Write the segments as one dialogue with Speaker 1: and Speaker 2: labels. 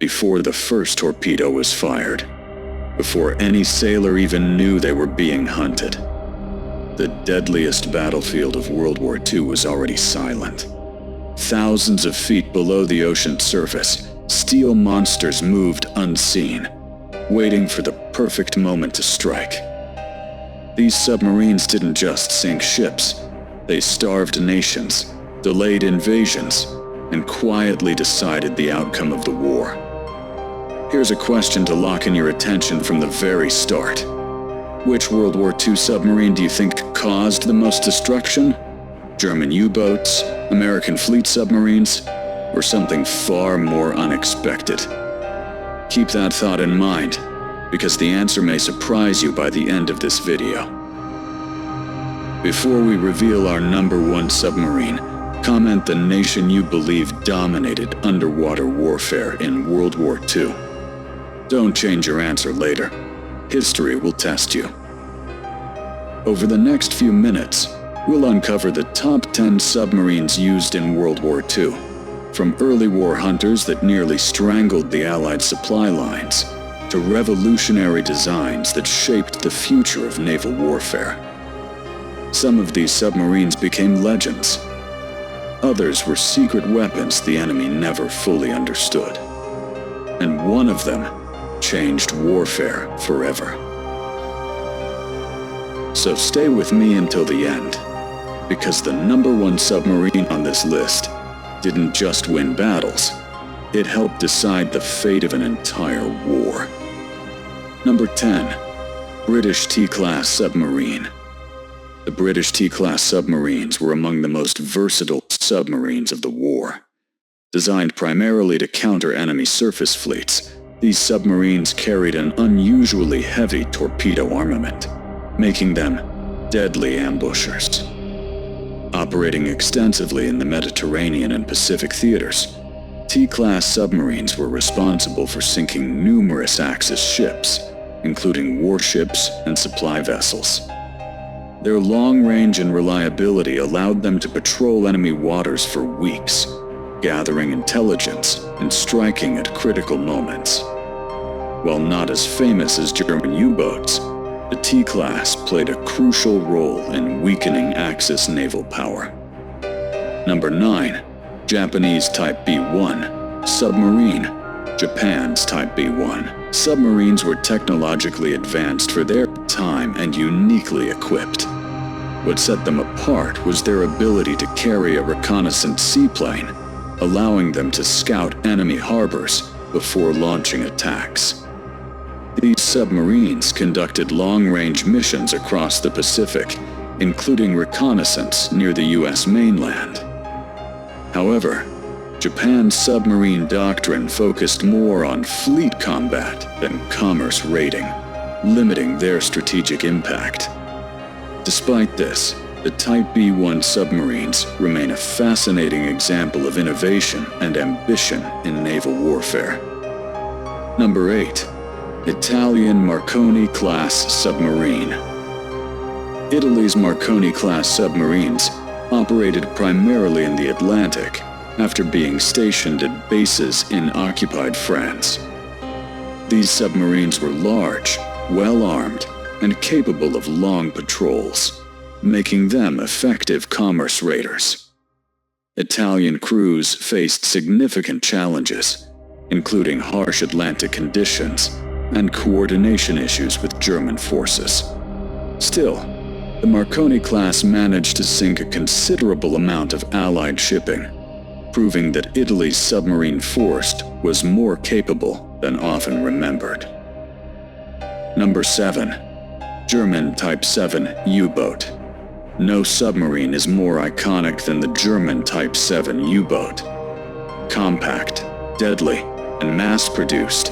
Speaker 1: before the first torpedo was fired, before any sailor even knew they were being hunted. The deadliest battlefield of World War II was already silent. Thousands of feet below the ocean's surface, steel monsters moved unseen, waiting for the perfect moment to strike. These submarines didn't just sink ships, they starved nations, delayed invasions, and quietly decided the outcome of the war. Here's a question to lock in your attention from the very start. Which World War II submarine do you think caused the most destruction? German U-boats, American fleet submarines, or something far more unexpected? Keep that thought in mind, because the answer may surprise you by the end of this video. Before we reveal our #1 submarine, comment the nation you believe dominated underwater warfare in World War II. Don't change your answer later. History will test you. Over the next few minutes, we'll uncover the top 10 submarines used in World War II, from early war hunters that nearly strangled the Allied supply lines, to revolutionary designs that shaped the future of naval warfare. Some of these submarines became legends. Others were secret weapons the enemy never fully understood. And one of them changed warfare forever. So stay with me until the end, because the #1 submarine on this list didn't just win battles, it helped decide the fate of an entire war. Number 10. British T-class submarine. The British T-class submarines were among the most versatile submarines of the war. Designed primarily to counter enemy surface fleets, these submarines carried an unusually heavy torpedo armament, making them deadly ambushers. Operating extensively in the Mediterranean and Pacific theaters, T-class submarines were responsible for sinking numerous Axis ships, including warships and supply vessels. Their long range and reliability allowed them to patrol enemy waters for weeks, gathering intelligence and striking at critical moments. While not as famous as German U-boats, the T-class played a crucial role in weakening Axis naval power. Number 9. Japanese Type B-1 submarine. Japan's Type B-1 submarines were technologically advanced for their time and uniquely equipped. What set them apart was their ability to carry a reconnaissance seaplane, allowing them to scout enemy harbors before launching attacks. These submarines conducted long-range missions across the Pacific, including reconnaissance near the U.S. mainland. However, Japan's submarine doctrine focused more on fleet combat than commerce raiding, limiting their strategic impact. Despite this, the Type B-1 submarines remain a fascinating example of innovation and ambition in naval warfare. Number 8. Italian Marconi-class submarine. Italy's Marconi-class submarines operated primarily in the Atlantic after being stationed at bases in occupied France. These submarines were large, well-armed, and capable of long patrols, making them effective commerce raiders. Italian crews faced significant challenges, including harsh Atlantic conditions and coordination issues with German forces. Still, the Marconi class managed to sink a considerable amount of Allied shipping, proving that Italy's submarine force was more capable than often remembered. Number 7. German Type 7 U-boat. No submarine is more iconic than the German Type 7 U-boat. Compact, deadly, and mass-produced,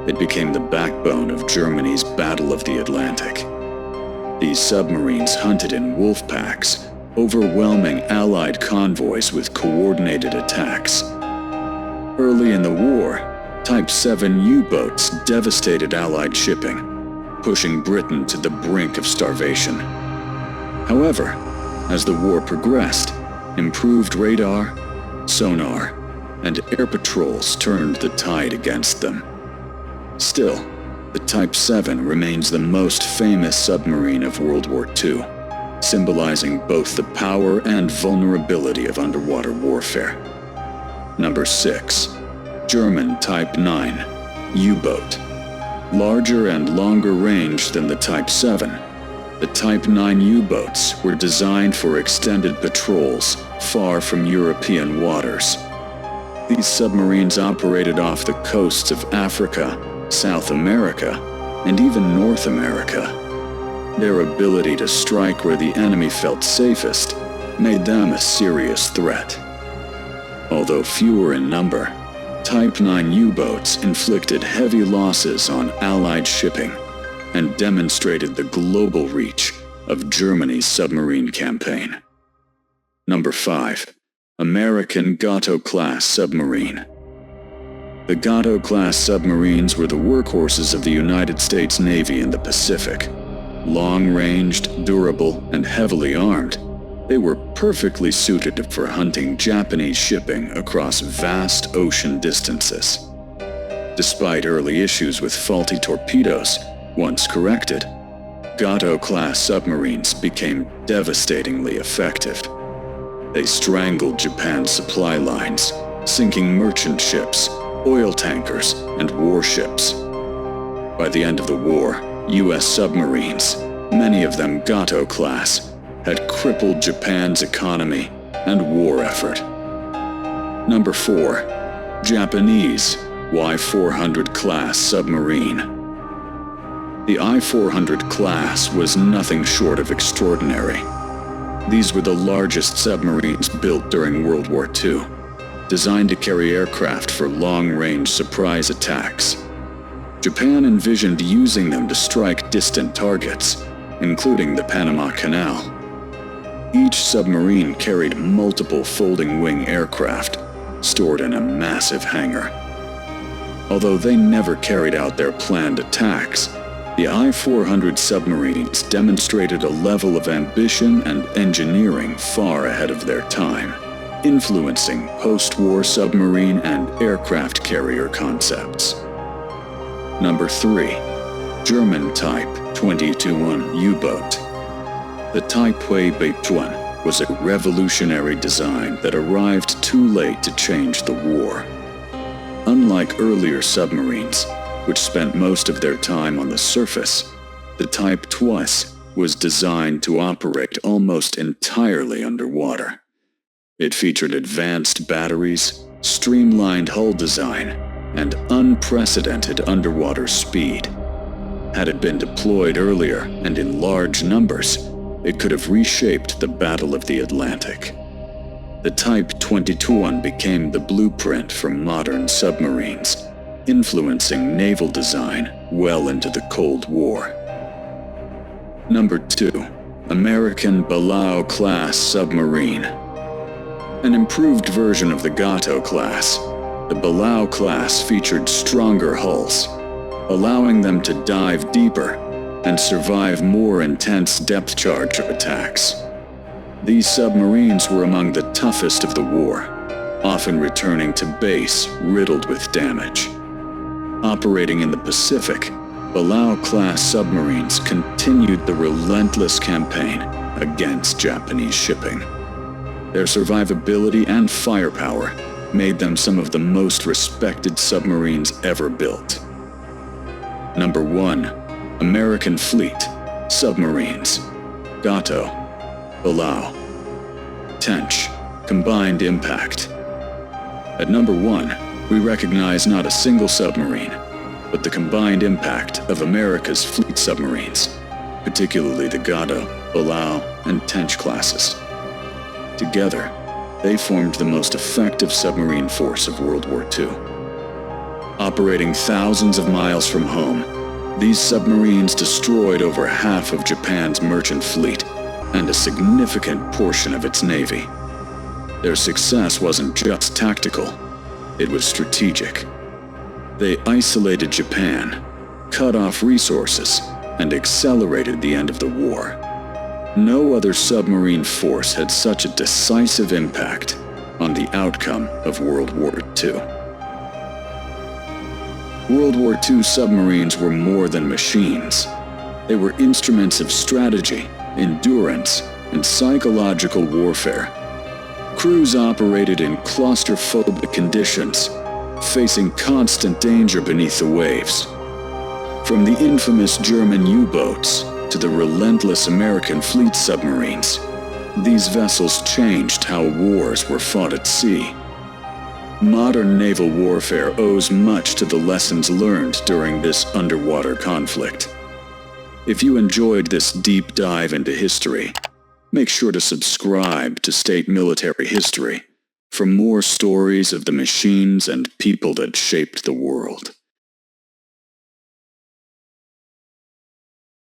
Speaker 1: it became the backbone of Germany's Battle of the Atlantic. These submarines hunted in wolf packs, overwhelming Allied convoys with coordinated attacks. Early in the war, Type 7 U-boats devastated Allied shipping, pushing Britain to the brink of starvation. However, as the war progressed, improved radar, sonar, and air patrols turned the tide against them. Still, the Type 7 remains the most famous submarine of World War II, symbolizing both the power and vulnerability of underwater warfare. Number 6. German Type 9 U-boat. Larger and longer range than the Type 7, the Type 9 U-boats were designed for extended patrols far from European waters. These submarines operated off the coasts of Africa, South America, and even North America. Their ability to strike where the enemy felt safest made them a serious threat. Although fewer in number, Type 9 U-boats inflicted heavy losses on Allied shipping and demonstrated the global reach of Germany's submarine campaign. Number 5. American Gato-class submarine. The Gato-class submarines were the workhorses of the United States Navy in the Pacific. Long-ranged, durable, and heavily armed, they were perfectly suited for hunting Japanese shipping across vast ocean distances. Despite early issues with faulty torpedoes, once corrected, Gato-class submarines became devastatingly effective. They strangled Japan's supply lines, sinking merchant ships, oil tankers, and warships. By the end of the war, U.S. submarines, many of them Gato-class, had crippled Japan's economy and war effort. Number 4. Japanese Y-400 class submarine. The I-400 class was nothing short of extraordinary. These were the largest submarines built during World War II, designed to carry aircraft for long-range surprise attacks. Japan envisioned using them to strike distant targets, including the Panama Canal. Each submarine carried multiple folding-wing aircraft, stored in a massive hangar. Although they never carried out their planned attacks, the I-400 submarines demonstrated a level of ambition and engineering far ahead of their time, influencing post-war submarine and aircraft carrier concepts. Number 3. German Type 22 U-boat. The Taipei Beituan was a revolutionary design that arrived too late to change the war. Unlike earlier submarines, which spent most of their time on the surface, the Type 22 was designed to operate almost entirely underwater. It featured advanced batteries, streamlined hull design, and unprecedented underwater speed. Had it been deployed earlier and in large numbers, it could have reshaped the Battle of the Atlantic. The Type 22 became the blueprint for modern submarines, influencing naval design well into the Cold War. Number 2. American Balao-class submarine. An improved version of the Gato class, the Balao class featured stronger hulls, allowing them to dive deeper and survive more intense depth charge attacks. These submarines were among the toughest of the war, often returning to base riddled with damage. Operating in the Pacific, Balao-class submarines continued the relentless campaign against Japanese shipping. Their survivability and firepower made them some of the most respected submarines ever built. Number 1. American Fleet Submarines. Gato, Balao. Tench, Combined Impact. At number 1, we recognize not a single submarine, but the combined impact of America's fleet submarines, particularly the Gato, Balao, and Tench classes. Together, they formed the most effective submarine force of World War II. Operating thousands of miles from home, these submarines destroyed over half of Japan's merchant fleet and a significant portion of its navy. Their success wasn't just tactical, it was strategic. They isolated Japan, cut off resources, and accelerated the end of the war. No other submarine force had such a decisive impact on the outcome of World War II. World War II submarines were more than machines. They were instruments of strategy, endurance, and psychological warfare. Crews operated in claustrophobic conditions, facing constant danger beneath the waves. From the infamous German U-boats to the relentless American fleet submarines, these vessels changed how wars were fought at sea. Modern naval warfare owes much to the lessons learned during this underwater conflict. If you enjoyed this deep dive into history, make sure to subscribe to State Military History for more stories of the machines and people that shaped the world.